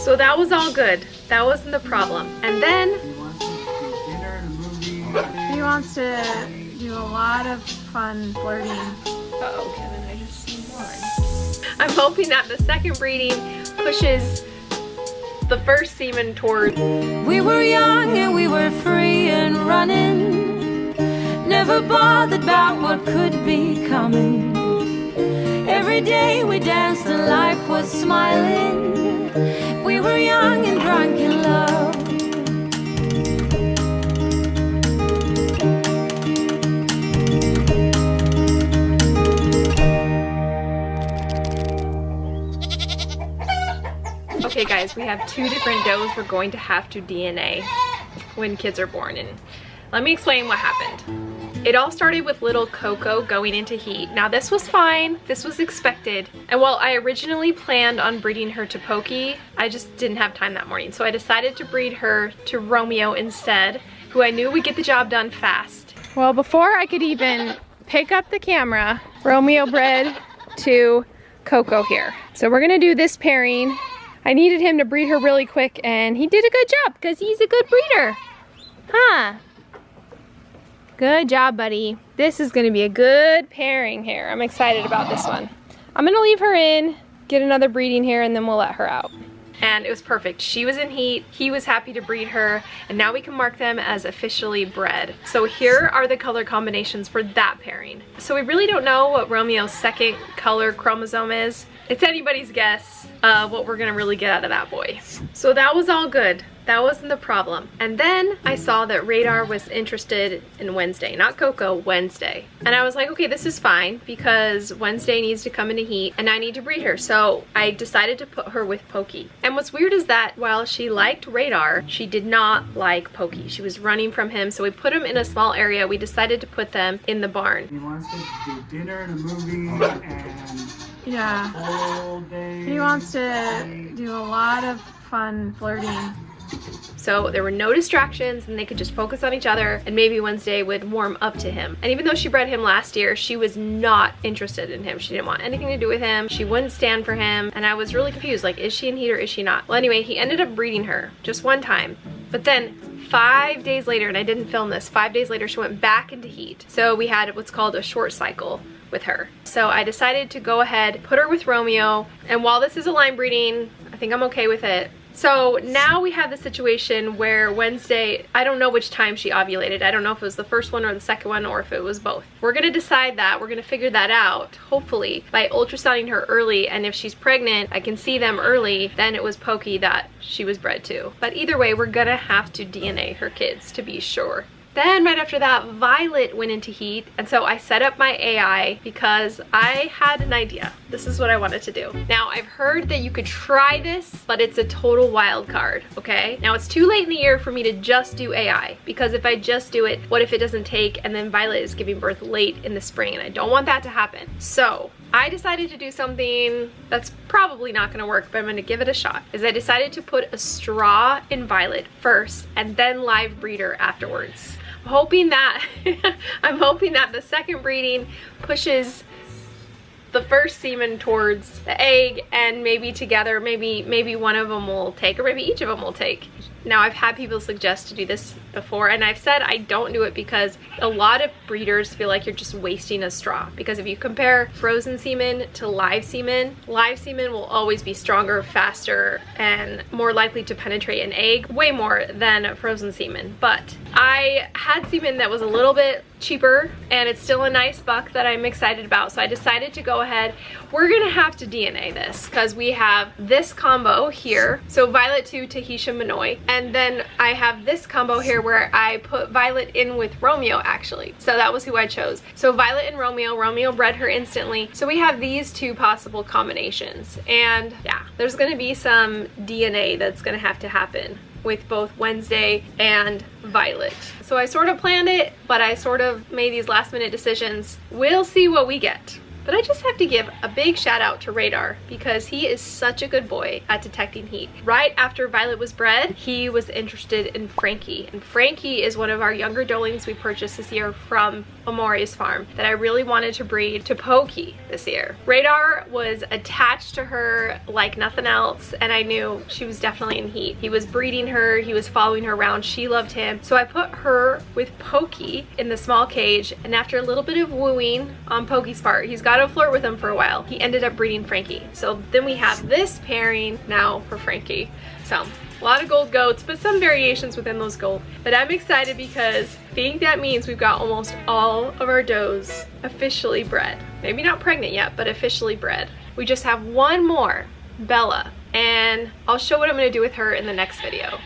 So that was all good. That wasn't the problem. And then He wants to do dinner and a movie. He wants to do a lot of fun flirting. uh-oh, Kevin, I just see one. I'm hoping that the second breeding pushes the first semen toward. We were young and we were free and running, never bothered about what could be coming. Every day we danced and life was smiling. We were young and drunk in love. Okay guys, we have two different does we're going to have to DNA when kids are born, and let me explain what happened. It all started with little Coco going into heat. Now this was fine, this was expected, and while I originally planned on breeding her to Pokey, I just didn't have time that morning, so I decided to breed her to Romeo instead, who I knew would get the job done fast. Well, before I could even pick up the camera, Romeo bred to Coco here. So we're gonna do this pairing. I needed him to breed her really quick, and he did a good job because he's a good breeder. Huh? Good job, buddy. This is gonna be a good pairing here. I'm excited about this one. I'm gonna leave her in, get another breeding here, and then we'll let her out. And it was perfect. She was in heat, he was happy to breed her, and now we can mark them as officially bred. So here are the color combinations for that pairing. So we really don't know what Romeo's second color chromosome is. It's anybody's guess what we're gonna really get out of that boy. So that was all good. That wasn't the problem. And then I saw that Radar was interested in Wednesday, not Coco, Wednesday. And I was like, okay, this is fine because Wednesday needs to come into heat and I need to breed her. So I decided to put her with Pokey. And what's weird is that while she liked Radar, she did not like Pokey. She was running from him. So we put him in a small area. We decided to put them in the barn. He wants to do dinner and a movie and Yeah. all day. He wants to do a lot of fun flirting. So there were no distractions and they could just focus on each other, and maybe Wednesday would warm up to him. And even though she bred him last year, she was not interested in him. She didn't want anything to do with him. She wouldn't stand for him. And I was really confused, like, is she in heat or is she not? Well, anyway, he ended up breeding her just one time. But then 5 days later, and I didn't film this, 5 days later, she went back into heat. So we had what's called a short cycle with her. So I decided to go ahead, put her with Romeo. And while this is a line breeding, I think I'm okay with it. So now we have the situation where Wednesday, I don't know which time she ovulated. I don't know if it was the first one or the second one or if it was both. We're gonna decide that. We're gonna figure that out, hopefully, by ultrasounding her early. And if she's pregnant, I can see them early, then it was Pokey that she was bred to. But either way, we're gonna have to DNA her kids to be sure. Then right after that, Violet went into heat, and so I set up my AI because I had an idea. This is what I wanted to do. Now, I've heard that you could try this, but it's a total wild card, okay? Now, it's too late in the year for me to just do AI, because if I just do it, what if it doesn't take, and then Violet is giving birth late in the spring, and I don't want that to happen. So I decided to do something that's probably not gonna work, but I'm gonna give it a shot. Is I decided to put a straw in Violet first and then live breed her afterwards. I'm hoping that the second breeding pushes the first semen towards the egg, and maybe together, maybe one of them will take, or maybe each of them will take. Now, I've had people suggest to do this before, and I've said I don't do it because a lot of breeders feel like you're just wasting a straw. Because if you compare frozen semen to live semen will always be stronger, faster, and more likely to penetrate an egg, way more than frozen semen. But I had semen that was a little bit cheaper, and it's still a nice buck that I'm excited about, so I decided to go ahead. We're gonna have to DNA this because we have this combo here, so Violet to Tahitian Manoy, and then I have this combo here where I put Violet in with Romeo, actually. So that was who I chose. So Violet and Romeo bred her instantly. So we have these two possible combinations, and yeah, there's gonna be some DNA that's gonna have to happen with both Wednesday and Violet. So I sort of planned it, but I sort of made these last minute decisions. We'll see what we get. But I just have to give a big shout out to Radar because he is such a good boy at detecting heat. Right after Violet was bred, he was interested in Frankie. And Frankie is one of our younger doelings we purchased this year from Amori's farm that I really wanted to breed to Pokey this year. Radar was attached to her like nothing else, and I knew she was definitely in heat. He was breeding her, he was following her around, she loved him. So I put her with Pokey in the small cage, and after a little bit of wooing on Pokey's part, he's got to flirt with him for a while, he ended up breeding Frankie. So then we have this pairing now for Frankie. So a lot of gold goats, but some variations within those gold. But I'm excited because I think that means we've got almost all of our does officially bred. Maybe not pregnant yet, but officially bred. We just have one more, Bella, and I'll show what I'm gonna do with her in the next video.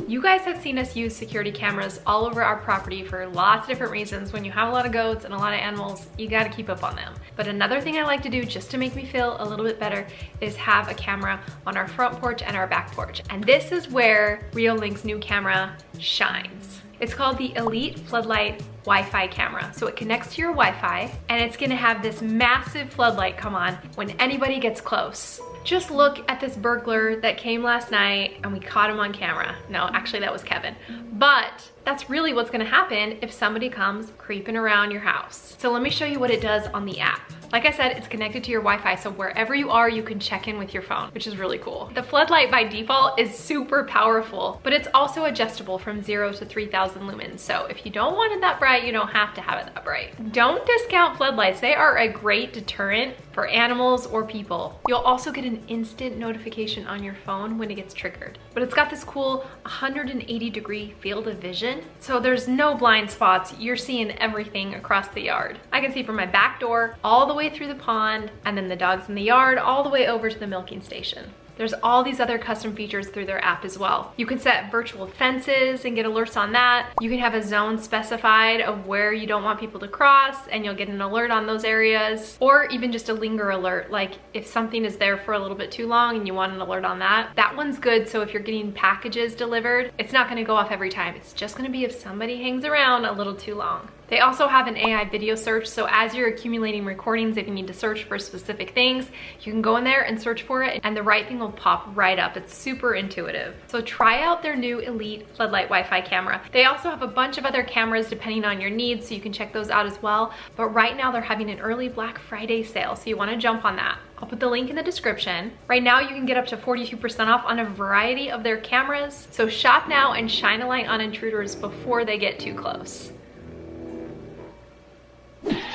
You guys have seen us use security cameras all over our property for lots of different reasons. When you have a lot of goats and a lot of animals, you gotta keep up on them. But another thing I like to do just to make me feel a little bit better is have a camera on our front porch and our back porch. And this is where Reolink's new camera shines. It's called the Elite Floodlight Wi-Fi camera. So it connects to your Wi-Fi, and it's gonna have this massive floodlight come on when anybody gets close. Just look at this burglar that came last night and we caught him on camera. No, actually that was Kevin. But that's really what's gonna happen if somebody comes creeping around your house. So let me show you what it does on the app. Like I said, it's connected to your Wi-Fi, so wherever you are, you can check in with your phone, which is really cool. The floodlight by default is super powerful, but it's also adjustable from 0 to 3000 lumens. So if you don't want it that bright, you don't have to have it that bright. Don't discount floodlights. They are a great deterrent for animals or people. You'll also get an instant notification on your phone when it gets triggered. But it's got this cool 180-degree field of vision, so there's no blind spots. You're seeing everything across the yard. I can see from my back door all the way through the pond, and then the dogs in the yard all the way over to the milking station. There's all these other custom features through their app as well. You can set virtual fences and get alerts on that. You can have a zone specified of where you don't want people to cross, and you'll get an alert on those areas. Or even just a linger alert, like if something is there for a little bit too long and you want an alert on that. That one's good, so if you're getting packages delivered, it's not gonna go off every time. It's just gonna be if somebody hangs around a little too long. They also have an AI video search, so as you're accumulating recordings, if you need to search for specific things, you can go in there and search for it, and the right thing will pop right up. It's super intuitive. So try out their new Elite Floodlight Wi-Fi camera. They also have a bunch of other cameras depending on your needs, so you can check those out as well. But right now they're having an early Black Friday sale, so you wanna jump on that. I'll put the link in the description. Right now you can get up to 42% off on a variety of their cameras. So shop now and shine a light on intruders before they get too close.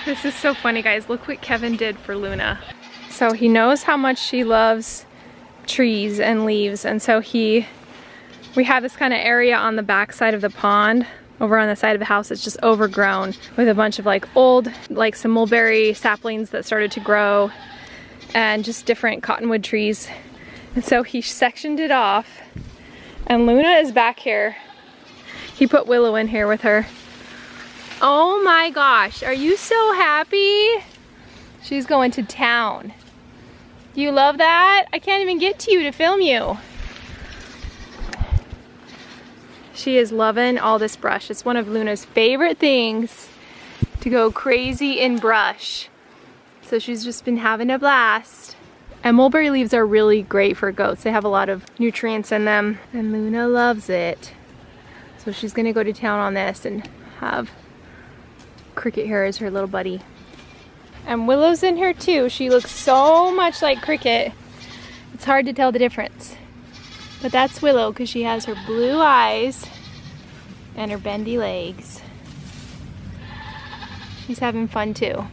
This is so funny, guys. Look what Kevin did for Luna. So he knows how much she loves trees and leaves, and so we have this kind of area on the back side of the pond over on the side of the house that's just overgrown with a bunch of like old, like some mulberry saplings that started to grow and just different cottonwood trees. And so he sectioned it off, and Luna is back here. He put Willow in here with her. Oh my gosh, are you so happy? She's going to town. Do you love that? I can't even get to you to film you. She is loving all this brush. It's one of Luna's favorite things, to go crazy in brush. So she's just been having a blast. And mulberry leaves are really great for goats. They have a lot of nutrients in them, and Luna loves it. So she's gonna go to town on this and have Cricket here as her little buddy. And Willow's in here too. She looks so much like Cricket. It's hard to tell the difference. But that's Willow because she has her blue eyes and her bendy legs. She's having fun too.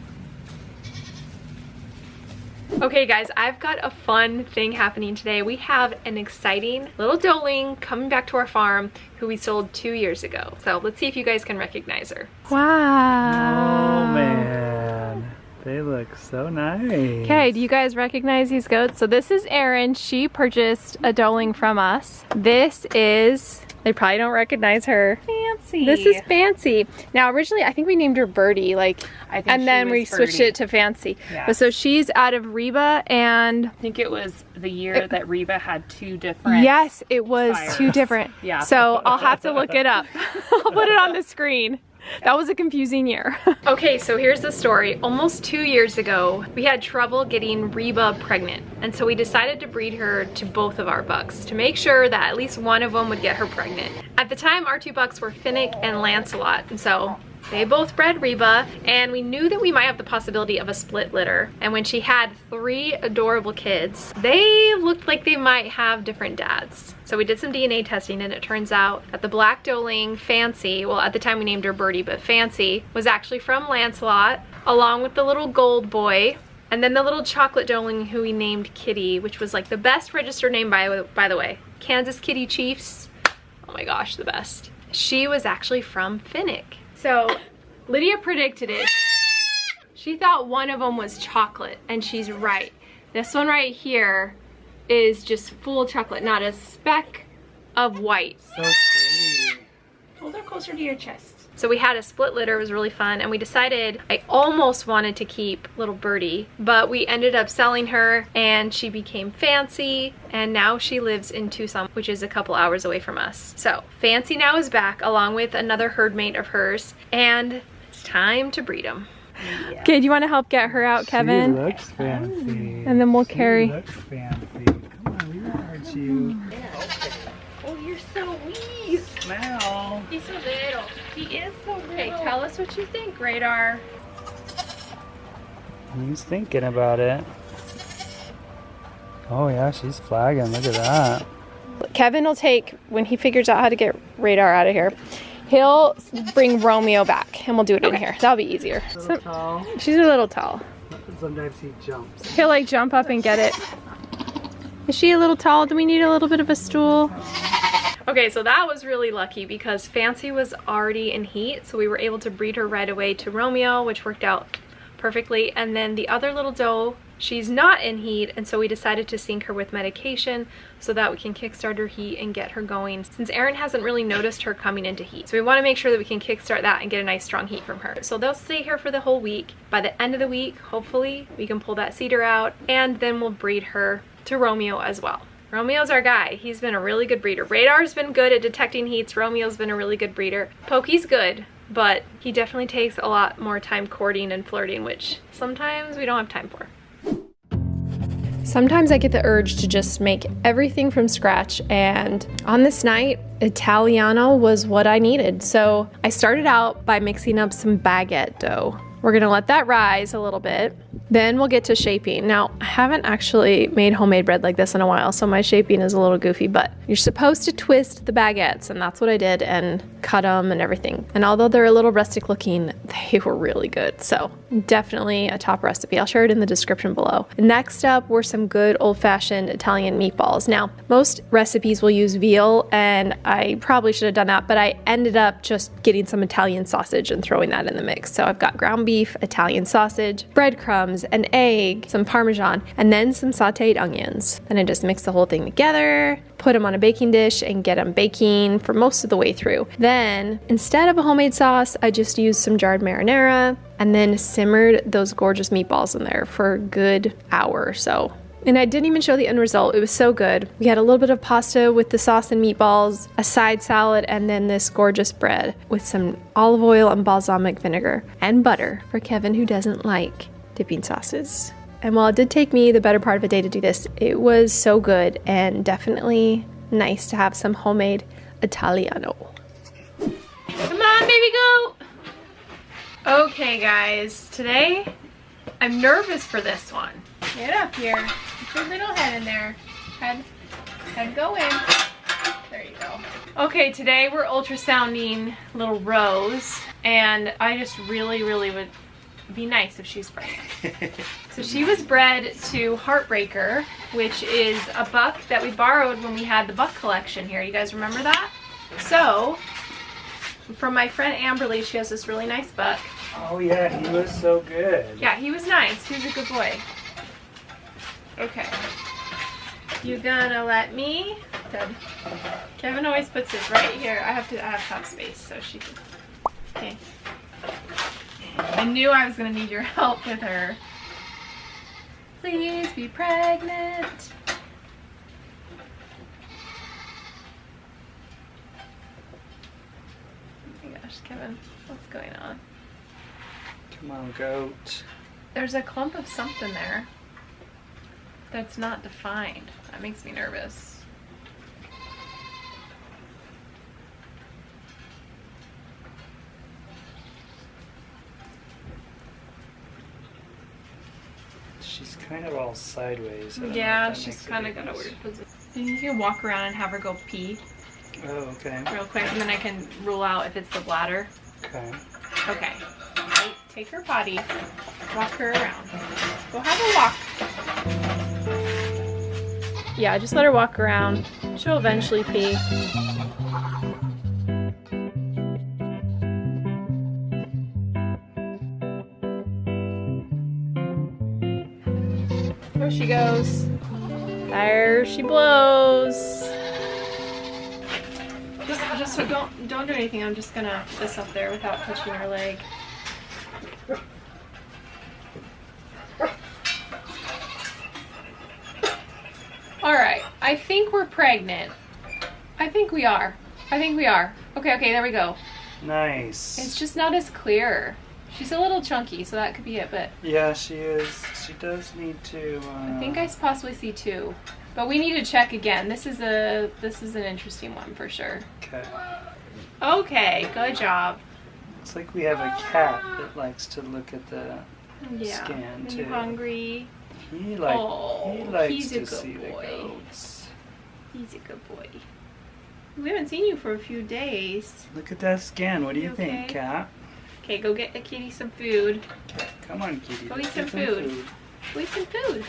Okay guys, I've got a fun thing happening today. We have an exciting little doeling coming back to our farm who we sold 2 years ago. So let's see if you guys can recognize her. Wow. Oh man, they look so nice. Okay, do you guys recognize these goats? So this is Erin. She purchased a doeling from us. This is, they probably don't recognize her. Fancy. This is Fancy. Now originally I think we named her Birdie, like, and then we switched it to Fancy. Yeah. But so she's out of Reba, and I think it was the year that Reba had 2 different. yes, it was sires. 2 different. Yeah. So I'll have to look it up. I'll put it on the screen. That was a confusing year. Okay, so here's the story. Almost 2 years ago, we had trouble getting Reba pregnant. And so we decided to breed her to both of our bucks to make sure that at least one of them would get her pregnant. At the time, our 2 bucks were Finnick and Lancelot. And so They both bred Reba, and we knew that we might have the possibility of a split litter. And when she had 3 adorable kids, they looked like they might have different dads. So we did some DNA testing, and it turns out that the black doeling, Fancy, well, at the time we named her Birdie, but Fancy, was actually from Lancelot, along with the little gold boy, and then the little chocolate doeling who we named Kitty, which was like the best registered name by the way. Kansas Kitty Chiefs. Oh my gosh, the best. She was actually from Finnick. So Lydia predicted it. She thought one of them was chocolate, and she's right. This one right here is just full chocolate, not a speck of white. So pretty. Hold her closer to your chest. So we had a split litter, it was really fun, and we decided I almost wanted to keep little Birdie, but we ended up selling her, and she became Fancy, and now she lives in Tucson, which is a couple hours away from us. So Fancy now is back, along with another herd mate of hers, and it's time to breed them. Yeah. Okay, do you want to help get her out, Kevin? She looks fancy. And then we'll carry. She looks fancy. Come on, we won't hurt you. Oh, you're so wee. Smell. He's so little. He is so little. Okay, tell us what you think, Radar. He's thinking about it. Oh yeah, she's flagging. Look at that. Kevin will take, when he figures out how to get Radar out of here, he'll bring Romeo back, and we'll do it in here. That'll be easier. A little tall. She's a little tall. Sometimes he jumps. He'll like jump up and get it. Is she a little tall? Do we need a little bit of a stool? Okay, so that was really lucky because Fancy was already in heat, so we were able to breed her right away to Romeo, which worked out perfectly. And then the other little doe, she's not in heat, and so we decided to sync her with medication so that we can kickstart her heat and get her going, since Aaron hasn't really noticed her coming into heat. So we want to make sure that we can kickstart that and get a nice strong heat from her. So they'll stay here for the whole week. By the end of the week, hopefully, we can pull that cedar out, and then we'll breed her to Romeo as well. Romeo's our guy. He's been a really good breeder. Radar's been good at detecting heats. Romeo's been a really good breeder. Pokey's good, but he definitely takes a lot more time courting and flirting, which sometimes we don't have time for. Sometimes I get the urge to just make everything from scratch, and on this night, Italiano was what I needed. So I started out by mixing up some baguette dough. We're gonna let that rise a little bit. Then we'll get to shaping. Now, I haven't actually made homemade bread like this in a while, so my shaping is a little goofy, but you're supposed to twist the baguettes, and that's what I did, and cut them and everything. And although they're a little rustic looking, they were really good. So definitely a top recipe. I'll share it in the description below. Next up were some good old-fashioned Italian meatballs. Now, most recipes will use veal, and I probably should have done that, but I ended up just getting some Italian sausage and throwing that in the mix. So I've got ground beef, Italian sausage, breadcrumbs, an egg, some Parmesan, and then some sauteed onions. Then I just mix the whole thing together, put them on a baking dish, and get them baking for most of the way through. Then, instead of a homemade sauce, I just used some jarred marinara, and then simmered those gorgeous meatballs in there for a good hour or so. And I didn't even show the end result. It was so good. We had a little bit of pasta with the sauce and meatballs, a side salad, and then this gorgeous bread with some olive oil and balsamic vinegar and butter for Kevin, who doesn't like dipping sauces. And while it did take me the better part of a day to do this, it was so good and definitely nice to have some homemade Italiano. Come on, baby, go! Okay, guys, today I'm nervous for this one. Get up here. Put your little head in there. Head go in. There you go. Okay, today we're ultrasounding little Rose, and I just really would be nice if she's pregnant. So she was bred to Heartbreaker, which is a buck that we borrowed when we had the buck collection here. You guys remember that? So, from my friend Amberly, she has this really nice buck. Oh yeah, he was so good. Yeah, he was nice. He was a good boy. Okay. You gonna let me? Good. Kevin always puts this right here. I have top space, so she can. Okay. I knew I was gonna need your help with her. Please be pregnant. Oh my gosh, Kevin, what's going on? Come on, goat. There's a clump of something there that's not defined. That makes me nervous. kind of all sideways. I don't know Yeah, if that she's makes a kind of got a difference. weird position. You can walk around and have her go pee Oh, okay. real quick, and then I can rule out if it's the bladder. Okay. Okay. Take her potty, walk her around. Go have a walk. Yeah, just let her walk around. She'll eventually pee. There she goes. There she blows. Just so don't do anything. I'm just gonna put this up there without touching her leg. All right, I think we're pregnant. I think we are. Okay, there we go. Nice. It's just not as clear. She's a little chunky, so that could be it, but Yeah, she is. She does need to. I think I possibly see 2. But we need to check again. This is an interesting one for sure. Okay. Okay, good job. Looks like we have a cat that likes to look at the Yeah. scan Are too. you hungry? He Oh, likes he's a to good see the boy. goats. He's a good boy. We haven't seen you for a few days. Look at that scan. What do you You think, okay? cat? Okay, go get the kitty some food. Come on, kitty. Go let's eat some get food. Go eat some food.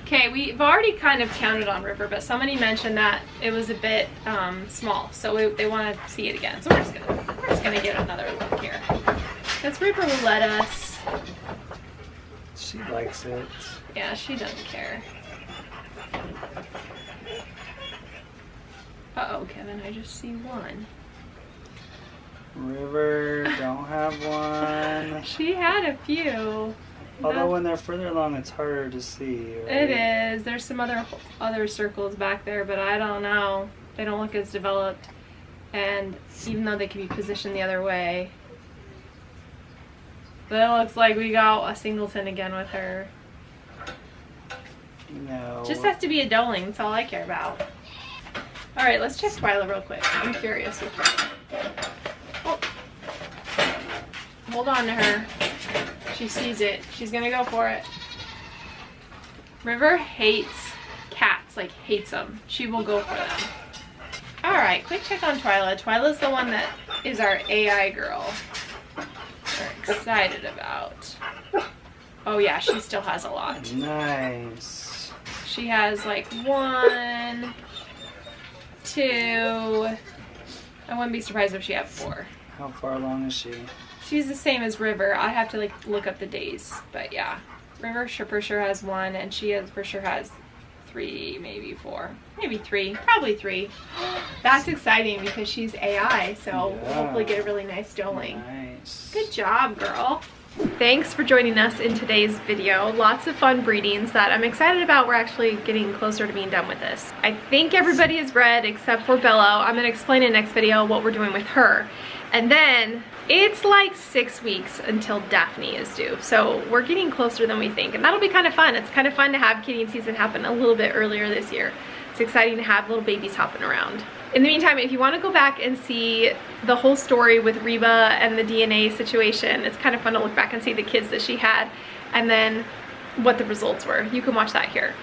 Okay, we've already kind of counted on River, but somebody mentioned that it was a bit small, so they want to see it again. So we're just gonna get another look here. Because River will let us. She likes it. Yeah, she doesn't care. Uh-oh, Kevin, I just see one. River, don't have one. She had a few. Although when they're further along, it's harder to see. Right? It is. There's some other circles back there, but I don't know. They don't look as developed. And even though they can be positioned the other way. But it looks like we got a singleton again with her. No. Just has to be a doeling. That's all I care about. Alright, let's check Twyla real quick. I'm curious with her. Oh. Hold on to her. She sees it. She's gonna go for it. River hates cats, like hates them. She will go for them. Alright, quick check on Twyla. Twyla's the one that is our AI girl. We're excited about. Oh yeah, she still has a lot. Nice. She has like 1, 2. I wouldn't be surprised if she had 4. How far along is she? She's the same as River. I have to like look up the days, but yeah, River for sure has 1, and she for sure has 3, maybe 4, maybe 3, probably 3. That's exciting because she's AI, so we'll hopefully get a really nice doeling. Nice. Good job, girl. Thanks for joining us in today's video. Lots of fun breedings that I'm excited about. We're actually getting closer to being done with this. I think everybody is bred except for Willow. I'm going to explain in the next video what we're doing with her. And then it's like 6 weeks until Daphne is due. So we're getting closer than we think. And that'll be kind of fun. It's kind of fun to have kidding season happen a little bit earlier this year. It's exciting to have little babies hopping around. In the meantime, if you want to go back and see the whole story with Reba and the DNA situation, it's kind of fun to look back and see the kids that she had and then what the results were. You can watch that here.